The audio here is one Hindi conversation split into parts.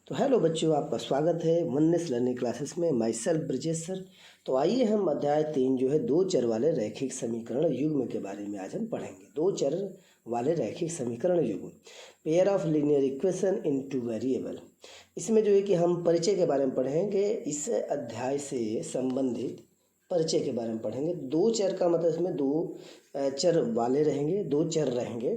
तो हेलो बच्चों, आपका स्वागत है वननेस लर्निंग क्लासेस में। My self Brijesh sir. तो आइए हम अध्याय 3 जो है दो चर वाले रैखिक समीकरण युग्म के बारे में आज हम पढ़ेंगे। दो चर वाले रैखिक समीकरण युग्म, pair of linear equation in two variable. इसमें जो है कि हम परिचय के बारे में पढ़ेंगे। इस अध्याय से संबंधित परिचय के बारे में पढ़ेंगे। दो चर का मतलब इसमें दो चर वाले रहेंगे, दो चर रहेंगे।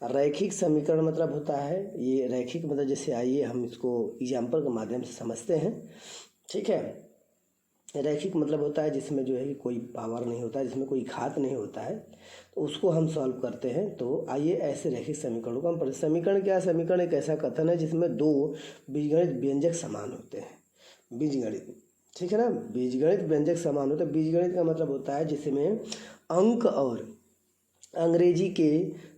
रैखिक समीकरण मतलब होता है, ये रैखिक मतलब जैसे आइए हम इसको एग्जाम्पल के माध्यम से समझते हैं। ठीक है, रैखिक मतलब होता है जिसमें जो है कि कोई पावर नहीं होता है, जिसमें कोई घात नहीं होता है, तो उसको हम सॉल्व करते हैं। तो आइए ऐसे रैखिक समीकरणों को हम पढ़ें। समीकरण क्या है? समीकरण एक ऐसा कथन है जिसमें दो बीजगणित व्यंजक समान होते हैं। बीजगणित, ठीक है ना, बीजगणित व्यंजक समान होते हैं। बीजगणित का मतलब होता है जिसमें अंक और अंग्रेजी के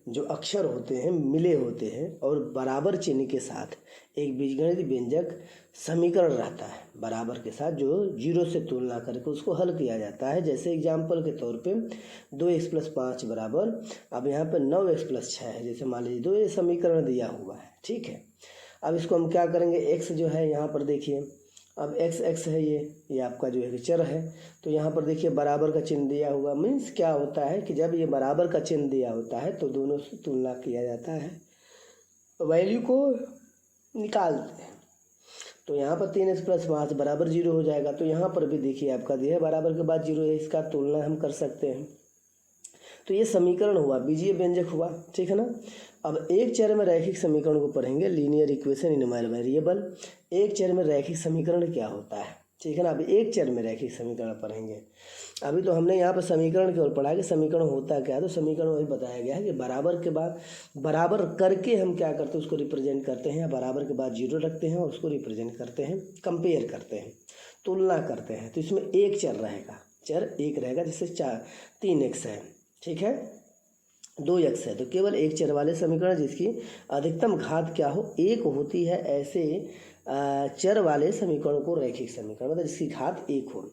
जो अक्षर होते हैं मिले होते हैं और बराबर चिन्ह के साथ एक बीजगणित व्यंजक समीकरण रहता है बराबर के साथ, जो जीरो से तुलना करके उसको हल किया जाता है। जैसे एग्जाम्पल के तौर पे 2x + 5 बराबर, अब यहाँ पे 9x + 6 है। जैसे मान लीजिए दो ये समीकरण दिया हुआ है, ठीक है। अब इसको हम क्या करेंगे, x जो है यहाँ पर देखिए, अब x है, ये आपका जो है कि चर है। तो यहाँ पर देखिए बराबर का चिन्ह दिया हुआ, मीन्स क्या होता है कि जब ये बराबर का चिन्ह दिया होता है तो दोनों से तुलना किया जाता है, वैल्यू को निकालते हैं। तो यहाँ पर 3x + 5 बराबर 0 हो जाएगा। तो यहाँ पर भी देखिए आपका दिया है बराबर के बाद 0 है, इसका तुलना हम कर सकते हैं। तो ये समीकरण हुआ, बीजीय व्यंजक हुआ, ठीक है ना। अब एक चर में रैखिक समीकरण को पढ़ेंगे, लीनियर इक्वेशन इन वेरिएबल। एक चर में रैखिक समीकरण क्या होता है, ठीक है ना। अब एक चर में रैखिक समीकरण पढ़ेंगे। अभी तो हमने यहाँ पर समीकरण केवल पढ़ा है कि समीकरण होता क्या है। तो समीकरण वही बताया गया है कि बराबर के बाद बराबर करके हम क्या करते हैं, उसको रिप्रेजेंट करते हैं। बराबर के बाद 0 रखते हैं और उसको रिप्रेजेंट करते हैं, कंपेयर करते हैं, तुलना करते हैं। तो इसमें एक चर रहेगा, चर एक रहेगा। जैसे 3x है, ठीक है, 2x है। तो केवल एक चर वाले समीकरण जिसकी अधिकतम घात क्या हो, एक होती है, ऐसे चर वाले समीकरण को रैखिक समीकरण, मतलब जिसकी घात एक हो,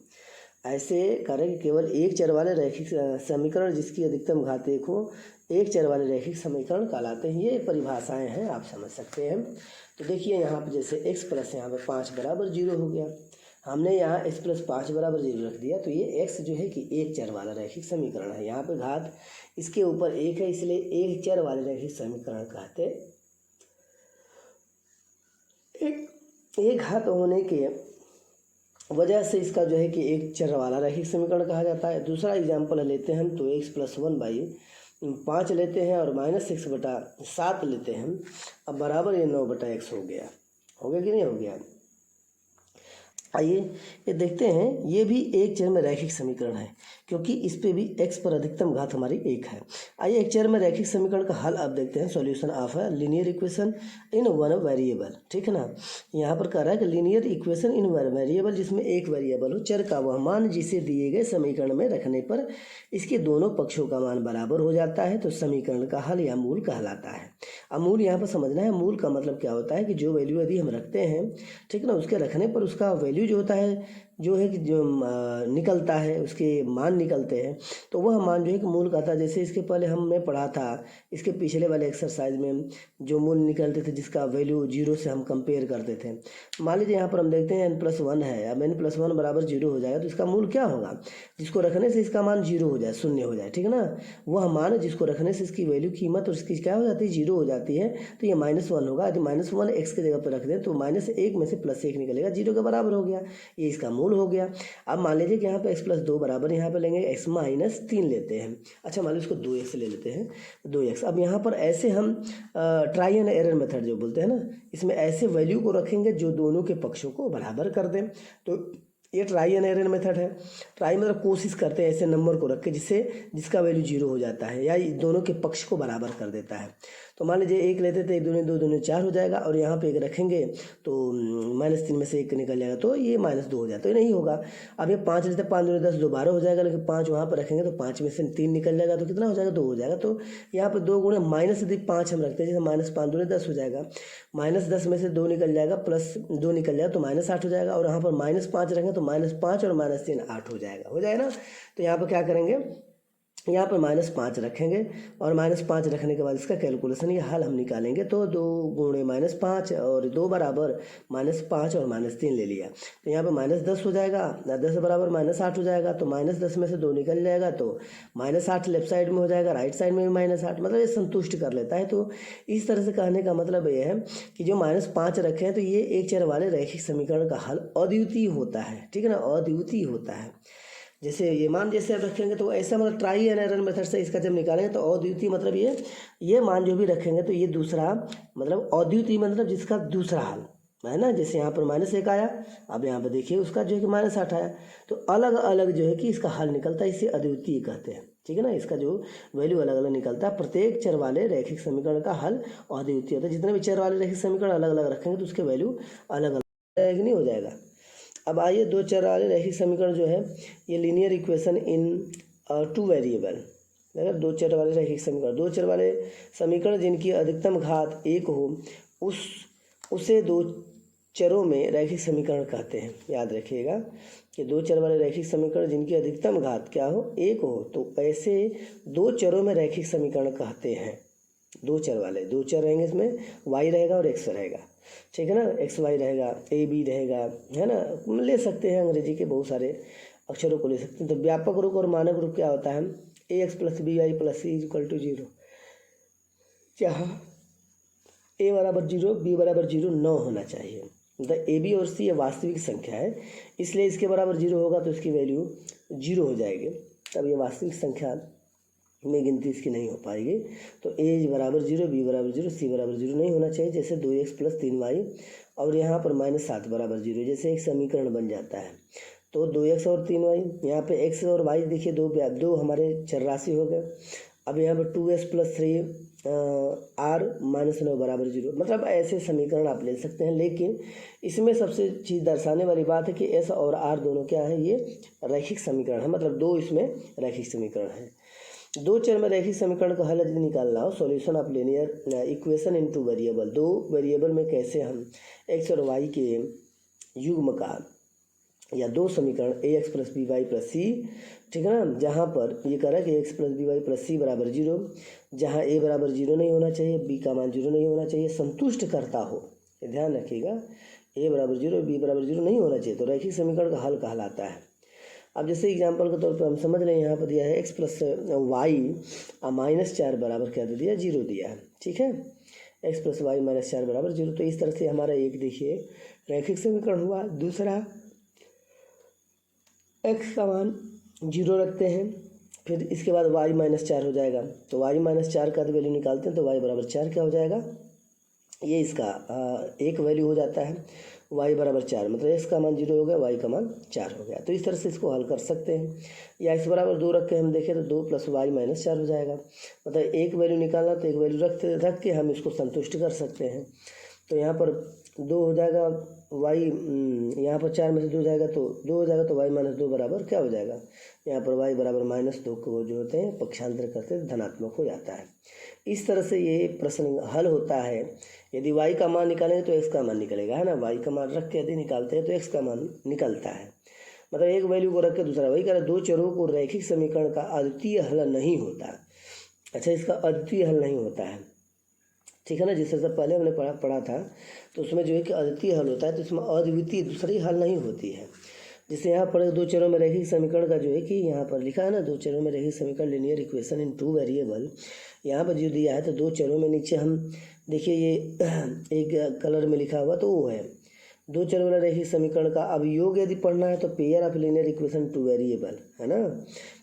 ऐसे करें। केवल एक चर वाले रैखिक समीकरण जिसकी अधिकतम घात एक हो, एक चर वाले रैखिक समीकरण कहलाते हैं। ये परिभाषाएं हैं, आप समझ सकते हैं। तो देखिए यहाँ पे जैसे x + यहाँ पे 5 बराबर 0 हो गया। हमने यहाँ x + 5 बराबर 0 रख दिया। तो ये x जो है कि एक चर वाला रैखिक समीकरण है। यहाँ पे घात इसके ऊपर एक है, इसलिए एक चर वाले रैखिक समीकरण कहते। एक घात होने के वजह से इसका जो है कि एक चर वाला रैखिक समीकरण कहा जाता है। दूसरा एग्जाम्पल लेते हैं हम, तो x + 1/5 लेते हैं और -6/7 लेते हैं। अब बराबर ये 9/x हो गया कि नहीं हो गया। आइए ये देखते हैं, ये भी एक चर में रैखिक समीकरण है क्योंकि इस पे भी x पर अधिकतम घात हमारी 1 है। आइए एक चर में रैखिक समीकरण का हल अब देखते हैं। सॉल्यूशन ऑफ है linear equation in one variable, ठीक है ना। यहाँ पर कह रहा है कि लीनियर इक्वेशन इन वेरिएबल, जिसमें एक वेरिएबल हो, चर का वह मान जिसे दिए गए समीकरण में रखने पर इसके दोनों पक्षों का मान बराबर हो जाता है, तो समीकरण का हल या मूल कहलाता है। अब मूल यहाँ पर समझना है, मूल का मतलब क्या होता है कि जो वैल्यू यदि हम रखते हैं, ठीक ना, उसके रखने पर उसका वैल्यू जो होता है, जो है कि जो निकलता है, उसके मान निकलते हैं, तो वह मान जो है कि मूल कहता है। जैसे इसके पहले हमने पढ़ा था, इसके पिछले वाले एक्सरसाइज में जो मूल निकलते थे, जिसका वैल्यू 0 से हम कंपेयर करते थे। मान लीजिए यहाँ पर हम देखते हैं n + 1 है। अब n + 1 बराबर 0 हो जाएगा, तो इसका मूल क्या होगा, जिसको रखने से इसका मान 0 हो जाए, 0 हो जाए, ठीक है ना। वह मान जिसको रखने से इसकी वैल्यू, कीमत और इसकी क्या हो जाती है, 0 हो जाती है। तो ये -1 होगा। यदि -1 x की जगह पर रख दें तो -1 में से +1 निकलेगा, 0 के बराबर हो गया। ये इसका मूल हो गया। अब मान लीजिए कि यहाँ पे x + 2 बराबर, यहाँ पे लेंगे x - 3 लेते हैं। अच्छा, मान लीजिए इसको 2x ले लेते हैं, 2x। अब यहाँ पर ऐसे हम ट्राई एंड एरर मेथड जो बोलते हैं ना, इसमें ऐसे वैल्यू को रखेंगे जो दोनों के पक्षों को बराबर कर दें। तो ये ट्राई एंड एरर मेथड है। ट्राई मतलब कोशिश करते हैं ऐसे नंबर को रख के जिसका वैल्यू 0 हो जाता है या दोनों के पक्ष को बराबर कर देता है। तो मान लीजिए 1 लेते थे, 1 दूनी 2 दूनी 4 हो जाएगा, और यहाँ पे 1 रखेंगे तो -3 में से 1 निकल जाएगा, तो ये -2 हो जाता है, तो ये नहीं होगा। अब ये 5 लेते, 5 दूनी 10, 2 12 हो जाएगा, लेकिन 5 वहाँ पर रखेंगे तो 5 में से 3 निकल जाएगा, तो कितना हो जाएगा, 2 हो जाएगा। तो यहाँ पर 2 गुणे माइनस यदि 5 हम रखते हैं, जैसे -5 दूनी 10 हो जाएगा, -10 में से 2 निकल जाएगा, +2 निकल जाएगा, तो -8 हो जाएगा। और यहाँ पर -5 रखेंगे तो -5 और -3 8 हो जाएगा ना। तो यहाँ पर क्या करेंगे, यहाँ पर -5 रखेंगे और -5 रखने के बाद इसका कैलकुलेशन या हल हम निकालेंगे। तो 2 गुणे -5 और 2 बराबर -5 और -3 ले लिया, तो यहाँ पर -10 हो जाएगा, 10 बराबर -8 हो जाएगा। तो -10 में से 2 निकल जाएगा तो -8 लेफ्ट साइड में हो जाएगा, राइट साइड में भी -8, मतलब ये संतुष्ट कर लेता है। तो इस तरह से कहने का मतलब ये है कि जो -5 रखे हैं तो ये एक चर वाले रैखिक समीकरण का हल अद्वितीय होता है, ठीक है ना, अद्वितीय होता है। जैसे ये मान जैसे आप रखेंगे तो ऐसा मतलब ट्राई एंड एरर मेथड से इसका जब निकालेंगे तो अद्वितीय मतलब ये मान जो भी रखेंगे तो ये दूसरा मतलब अद्वितीय मतलब जिसका दूसरा हल है ना। जैसे यहाँ पर -1 आया, अब यहाँ पर देखिए उसका जो है कि -8 आया, तो अलग अलग जो है कि इसका हल निकलता है, इसे अद्वितीय कहते हैं, ठीक है ना। इसका जो वैल्यू अलग अलग निकलता है, प्रत्येक चर वाले रैखिक समीकरण का हल अद्वितीय होता है। जितने भी चर वाले रैखिक समीकरण अलग अलग रखेंगे तो उसके वैल्यू अलग अलग नहीं हो जाएगा। अब आइए दो चर वाले रैखिक समीकरण जो है ये लीनियर इक्वेशन इन 2 वेरिएबल, अगर दो चर वाले रैखिक समीकरण, दो चर वाले समीकरण जिनकी अधिकतम घात 1 हो उसे दो चरों में रैखिक समीकरण कहते हैं। याद रखिएगा कि दो चर वाले रैखिक समीकरण जिनकी अधिकतम घात क्या हो 1 हो तो ऐसे दो चरों में रैखिक समीकरण कहते हैं। दो चर वाले, दो चर रहेंगे, इसमें y रहेगा और x रहेगा, ठीक है ना, एक्स वाई रहेगा, ए बी रहेगा, है ना। ले सकते हैं अंग्रेजी के बहुत सारे अक्षरों को ले सकते हैं। तो व्यापक रूप और मानक रूप क्या होता है, ax + by + c = 0, जहाँ a बराबर 0 b बराबर 0 न होना चाहिए। मतलब ए बी और सी ये वास्तविक संख्या है, इसलिए इसके बराबर 0 होगा तो इसकी वैल्यू 0 हो जाएगी, तब ये वास्तविक संख्या में गिनती इसकी नहीं हो पाएगी। तो a बराबर 0, b बराबर 0, c बराबर 0 नहीं होना चाहिए। जैसे 2x + 3y और यहाँ पर -7 बराबर 0, जैसे एक समीकरण बन जाता है। तो 2x और 3y, यहाँ पे x और y देखिए दो हमारे चर राशि हो गए। अब यहाँ पर 2s + 3r -9 बराबर 0, मतलब ऐसे समीकरण आप ले सकते हैं। लेकिन इसमें सबसे चीज़ दर्शाने वाली बात है कि s और r दोनों क्या है, ये रैखिक समीकरण है, मतलब दो इसमें रैखिक समीकरण है। दो चर में रैखिक समीकरण का हल यदि निकालना हो, solution of linear equation in 2 variable, दो वेरिएबल में कैसे हम x और y के युग्म का या दो समीकरण ax + by + c, ठीक है ना, जहाँ पर ये कह रहा है कि x + by + c बराबर 0, जहाँ a बराबर 0 नहीं होना चाहिए, b का मान 0 नहीं होना चाहिए, संतुष्ट करता हो, ध्यान रखिएगा, a बराबर 0 b बराबर 0 नहीं होना चाहिए, तो रैखिक समीकरण का हल कहलाता है। अब जैसे एग्जांपल के तौर पर हम समझ लें, यहाँ पर दिया है x + y -4 बराबर क्या दे दिया, 0 दिया है, ठीक है, x + y -4 बराबर 0। तो इस तरह से हमारा एक देखिए रैखिक समीकरण हुआ। दूसरा x का मान 0 रखते हैं, फिर इसके बाद y -4 हो जाएगा, तो y -4 का वैल्यू निकालते हैं तो y बराबर 4 क्या हो जाएगा, ये इसका एक वैल्यू हो जाता है, y बराबर 4, मतलब x का मान 0 हो गया, y का मान 4 हो गया। तो इस तरह से इसको हल कर सकते हैं। या x बराबर 2 रख के हम देखें तो 2 + y -4 हो जाएगा, मतलब एक वैल्यू निकालना तो एक वैल्यू रख के हम इसको संतुष्ट कर सकते हैं। तो यहाँ पर 2 हो जाएगा, y यहाँ पर 4 में से 2 जाएगा तो 2 हो जाएगा, तो y -2 बराबर क्या हो जाएगा, यहाँ पर y बराबर -2 को जो होते हैं पक्षांतर करते धनात्मक हो जाता है। इस तरह से ये प्रश्न हल होता है। यदि y का मान निकालेंगे तो x का मान निकलेगा, है ना, y का मान रख के यदि निकालते हैं तो x का मान निकलता है। मतलब एक वैल्यू को रख के दूसरा, वही कह रहा है दो चरों को रैखिक समीकरण का अद्वितीय हल नहीं होता। अच्छा, इसका अद्वितीय हल नहीं होता है, ठीक है ना। जिस तरह से पहले हमने पढ़ा था तो उसमें जो है कि अद्वितीय हल होता है, तो इसमें अद्वितीय दूसरी हल नहीं होती है। जिससे यहाँ पर दो चरों में रैखिक समीकरण का जो है कि यहाँ पर लिखा है ना, दो चरों में रैखिक समीकरण लीनियर इक्वेशन इन 2 वेरिएबल, यहाँ पर जो दिया है तो दो चरों में, नीचे हम देखिए ये एक कलर में लिखा हुआ तो वो है दो चर वाला रैखिक समीकरण का अवयोग यदि पढ़ना है तो pair of linear equation 2 variable, है ना।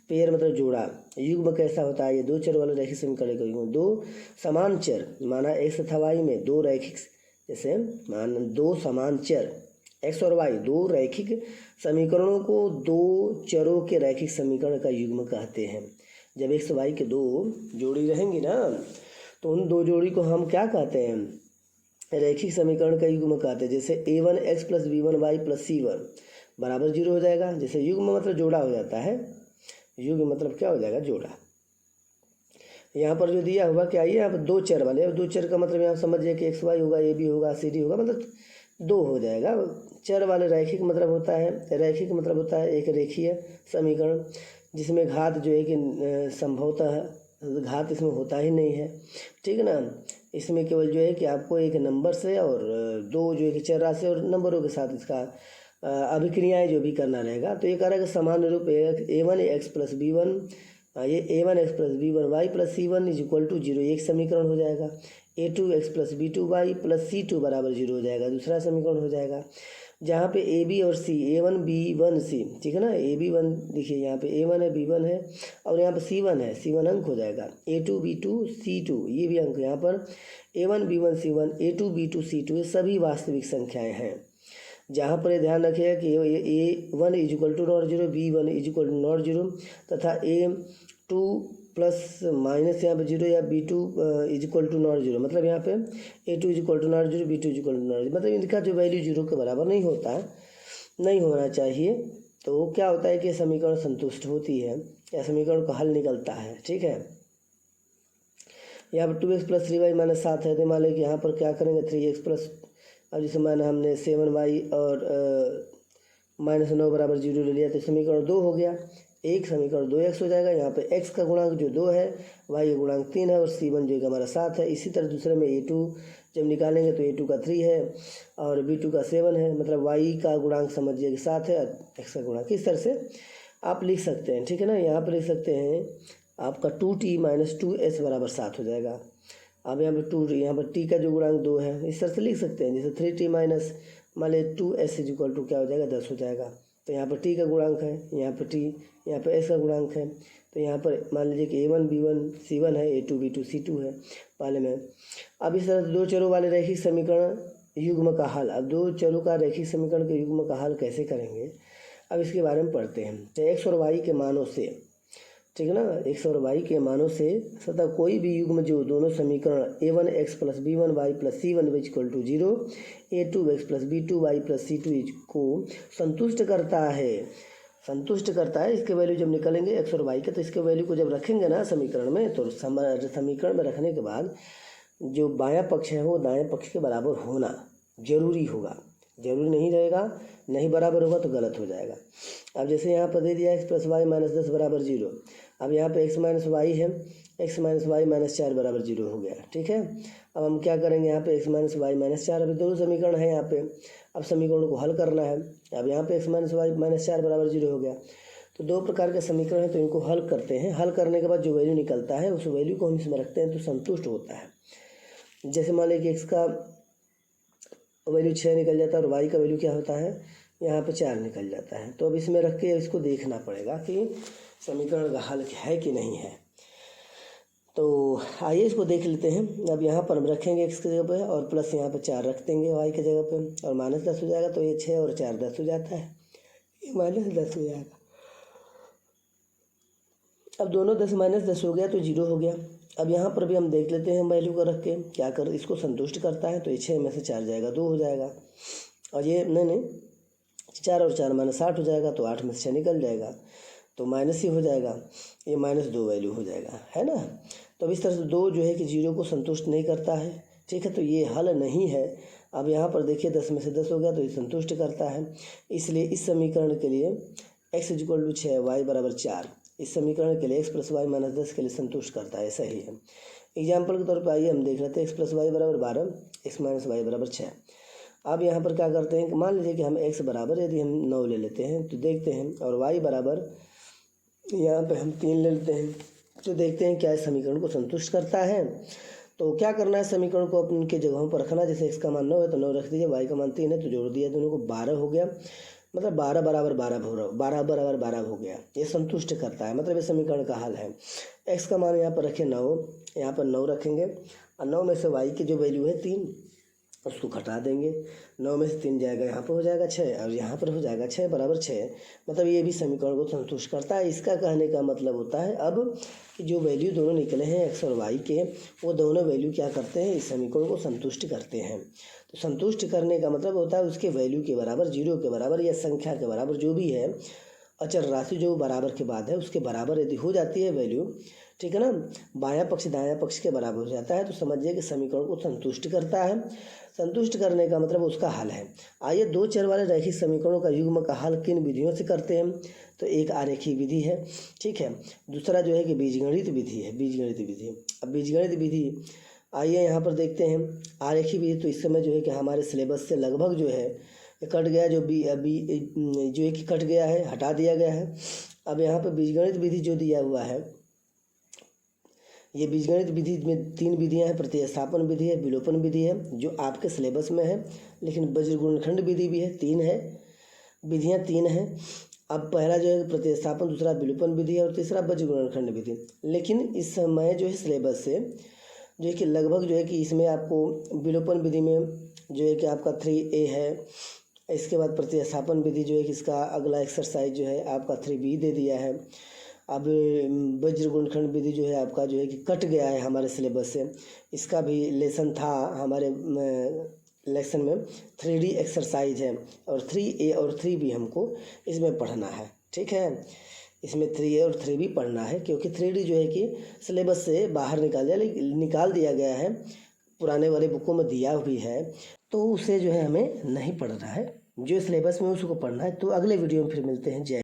पेयर मतलब जोड़ा, युग्म कैसा होता है, ये दो चर वाले रैखिक समीकरण का युग्म, दो समान चर माना x तथा y में दो रैखिक, जैसे मान दो समान चर x और y, दो रैखिक समीकरणों को दो चरों के रैखिक समीकरण का युग्म कहते हैं। जब x y के दो जोड़ी रहेंगी ना तो उन दो जोड़ी को हम क्या कहते हैं, रैखिक समीकरण का युग्म कहते हैं। जैसे a1x + b1y + c1 बराबर 0 हो जाएगा। जैसे युग्म मतलब जोड़ा हो जाता है, युग्म मतलब क्या हो जाएगा, जोड़ा। यहाँ पर जो दिया हुआ क्या, ये यहाँ पर दो चर वाले, अब दो चर का मतलब यहाँ समझिए कि x y होगा, a b होगा, c d होगा, मतलब दो हो जाएगा। चर वाले रैखिक मतलब होता है, रैखिक मतलब होता है एक रेखीय समीकरण। जिसमें घात जो है कि संभवतः घात इसमें होता ही नहीं है, ठीक है ना। इसमें केवल जो है कि आपको एक नंबर से और दो जो है कि चर राशि और नंबरों के साथ इसका अभिक्रियाएँ जो भी करना रहेगा। तो ये कह रहा है कि समान रूप a1 x प्लस b1, ये a1 x plus b1 y plus c1 is equal to 0, एक समीकरण हो जाएगा। a2 x plus b2 y plus c2 बराबर 0 हो जाएगा, दूसरा समीकरण हो जाएगा। जहाँ पे ए बी और सी, a1 b1 c, ठीक है ना, a b1 देखिए यहाँ पे a1 है, b1 है और यहाँ पे c1 है, c1 अंक हो जाएगा। a2 b2 c2 ये भी अंक यहाँ पर a1 b1 c1 a2 b2 c2 ये सभी वास्तविक संख्याएं हैं। जहाँ पर ये ध्यान रखिएगा कि a1 is equal to not zero, b1 is equal to not zero तथा a2 प्लस माइनस यहाँ पे जीरो या b2 is equal to not zero, मतलब यहाँ पे a2 is equal to not zero, b2 is equal to not zero, मतलब इनका जो वैल्यू जीरो के बराबर नहीं होता है, नहीं होना चाहिए। तो क्या होता है कि समीकरण संतुष्ट होती है या समीकरण का हल निकलता है, ठीक है। यहाँ पर 2x प्लस 3y माइनस 7 है, तो मान लें कि यहाँ पर क्या करेंगे 3x प्लस, अब जैसे माना हमने 7y और माइनस 9 बराबर 0 ले लिया, तो समीकरण 2 हो गया। एक समीकरण 2x हो जाएगा। यहाँ पे x का गुणांक जो 2 है, y का गुणांक 3 है और c1 जो है हमारा 7 है। इसी तरह दूसरे में a2 जब निकालेंगे तो a2 का 3 है और b2 का 7 है, मतलब y का गुणांक समझिए कि 7 है और x का गुणांक। इस तरह से आप लिख सकते हैं, ठीक है ना। यहाँ पर लिख सकते हैं आपका 2t माइनस 2s बराबर 7 हो जाएगा। अब यहाँ पर यहाँ पर t का जो गुणांक 2 है, इस तरह से लिख सकते हैं, जैसे 3t माइनस मान लीजिए 2s इज इक्वल टू क्या हो जाएगा 10 हो जाएगा। तो यहाँ पर t का गुणांक है, यहाँ पर t, यहाँ पर s का गुणांक है। तो यहाँ पर मान लीजिए कि a1 b1 c1 है, a2 b2 c2 है पहले में। अब इस तरह दो चरों वाले रैखिक समीकरण युग्म का हल, अब दो चरों का रैखिक समीकरण के युग्म का हल कैसे करेंगे, अब इसके बारे में पढ़ते हैं। तो x और y के मानों से, ठीक है ना, x और y के मानों से सतह कोई भी युग्म जो दोनों समीकरण a1 x plus b1 y plus c1 equal to 0, a2 x plus b2 y plus c2 को संतुष्ट करता है, संतुष्ट करता है। इसके वैल्यू जब निकलेंगे x और y के, तो इसके वैल्यू को जब रखेंगे ना समीकरण में, तो समीकरण में रखने के बाद जो बायां पक्ष है वो दाएं पक्ष के बराबर होना जरूरी होगा। जरूरी नहीं रहेगा, नहीं बराबर होगा तो गलत हो जाएगा। अब जैसे यहाँ पर दे दिया x प्लस वाई माइनस 10 बराबर 0, अब यहाँ पे x माइनस वाई है, x माइनस वाई माइनस 4 बराबर 0 हो गया, ठीक है। अब हम क्या करेंगे, यहाँ पे x माइनस वाई माइनस 4, अभी दो समीकरण है यहाँ पे, अब समीकरणों को हल करना है। अब यहाँ पे x माइनस वाई माइनस 4 बराबर 0 हो गया। तो दो प्रकार के समीकरण हैं, तो इनको हल करते हैं। हल करने के बाद जो वैल्यू निकलता है उस वैल्यू को हम इसमें रखते हैं तो संतुष्ट होता है। जैसे मान लीजिए कि x का वैल्यू 6 निकल जाता है और y का वैल्यू क्या होता है, यहाँ पे 4 निकल जाता है। तो अब इसमें रख के इसको देखना पड़ेगा कि समीकरण का हल है कि नहीं है। तो आइए इसको देख लेते हैं। अब यहाँ पर हम रखेंगे x की जगह पे और प्लस यहाँ पे 4 रख देंगे y की जगह पे और माइनस 10 हो जाएगा। तो ये 6 और 4 10 हो जाता है, ये माइनस 10 हो जाएगा। अब दोनों 10 माइनस 10 हो गया तो 0 हो गया। अब यहाँ पर भी हम देख लेते हैं वैल्यू को रख के क्या कर इसको संतुष्ट करता है। तो ये 6 में से 4 जाएगा 2 हो जाएगा और ये नहीं 4 और 4 माइनस 8 हो जाएगा। तो 8 में से 6 निकल जाएगा तो माइनस ही हो जाएगा, ये माइनस 2 वैल्यू हो जाएगा, है ना। तो अब इस तरह से 2 जो है कि 0 को संतुष्ट नहीं करता है, ठीक है। तो ये हल नहीं है। अब यहाँ पर देखिए 10 में से 10 हो गया तो ये संतुष्ट करता है। इसलिए इस समीकरण के लिए x इक्वल टू 6 y बराबर 4, इस समीकरण के लिए x प्लस वाई माइनस 10 के लिए संतुष्ट करता है, ऐसा ही है। एग्जाम्पल के तौर पर आइए हम देख लेते हैं। x प्लस वाई बराबर 12, x माइनस वाई बराबर 6। अब यहाँ पर क्या करते हैं कि मान लीजिए कि हम x बराबर यदि हम 9 ले लेते हैं तो देखते हैं, और y बराबर यहाँ पे हम 3 ले लेते हैं तो देखते हैं क्या इस समीकरण को संतुष्ट करता है। तो क्या करना है, समीकरण को अपने के जगहों पर रखना। जैसे x का मान 9 है तो 9 रख दीजिए, y का मान 3 है तो जोड़ दिया, दोनों को 12 हो गया, मतलब 12 बराबर 12 हो गया। ये संतुष्ट करता है, मतलब ये समीकरण का हल है। x का मान यहाँ पर रखें 9, यहाँ पर 9 रखेंगे और 9 में से y की जो वैल्यू है 3 उसको घटा देंगे। 9 में से 3 जाएगा, यहाँ पर हो जाएगा 6 और यहाँ पर हो जाएगा 6 बराबर 6, मतलब ये भी समीकरण को संतुष्ट करता है। इसका कहने का मतलब होता है अब कि जो वैल्यू दोनों निकले हैं x और y के, वो दोनों वैल्यू क्या करते हैं, इस समीकरण को संतुष्ट करते हैं। तो संतुष्ट करने का मतलब होता है उसके वैल्यू के बराबर, 0 के बराबर या संख्या के बराबर जो भी है, अचर राशि जो बराबर के बाद है उसके बराबर यदि हो जाती है वैल्यू, ठीक है ना, बायां पक्ष दायां पक्ष के बराबर हो जाता है तो समझिए कि समीकरण को संतुष्ट करता है। संतुष्ट करने का मतलब उसका हल है। आइए दो चर वाले रैखिक समीकरणों का युग्म का हल किन विधियों से करते हैं। तो एक आरेखीय विधि है, ठीक है। दूसरा जो है कि बीजगणित विधि है, बीजगणित विधि। अब बीजगणित विधि आइए यहाँ पर देखते हैं। आरेखीय विधि तो इस समय जो है कि हमारे सिलेबस से लगभग जो है कट गया, जो जो है कि कट गया है, हटा दिया गया है। अब यहाँ पर बीजगणित विधि जो दिया हुआ है, ये बीजगणित विधि में तीन विधियां हैं, प्रतिस्थापन विधि है, विलोपन विधि है, जो आपके सिलेबस में है। लेकिन वज्र गुणनखंड विधि भी है, तीन है विधियां, तीन हैं। अब पहला जो है प्रतिस्थापन, दूसरा विलोपन विधि है और तीसरा वज्र गुणनखंड विधि। लेकिन इस समय जो है सिलेबस से जो है कि लगभग जो है कि इसमें आपको विलोपन विधि में जो है कि आपका 3A है। इसके बाद प्रतिस्थापन विधि जो है कि इसका अगला एक्सरसाइज जो है आपका 3B दे दिया है। अब वज्र गुणनखंड विधि जो है आपका जो है कि कट गया है हमारे सिलेबस से। इसका भी लेसन था हमारे लेसन में, 3D एक्सरसाइज है और 3A और 3B हमको इसमें पढ़ना है, ठीक है। इसमें 3A और 3B पढ़ना है क्योंकि 3D जो है कि सिलेबस से बाहर निकाल दिया गया है, पुराने वाले बुकों में दिया भी है, तो उसे जो है हमें नहीं पढ़ना है। जो सिलेबस में उसको पढ़ना है। तो अगले वीडियो में फिर मिलते हैं। जय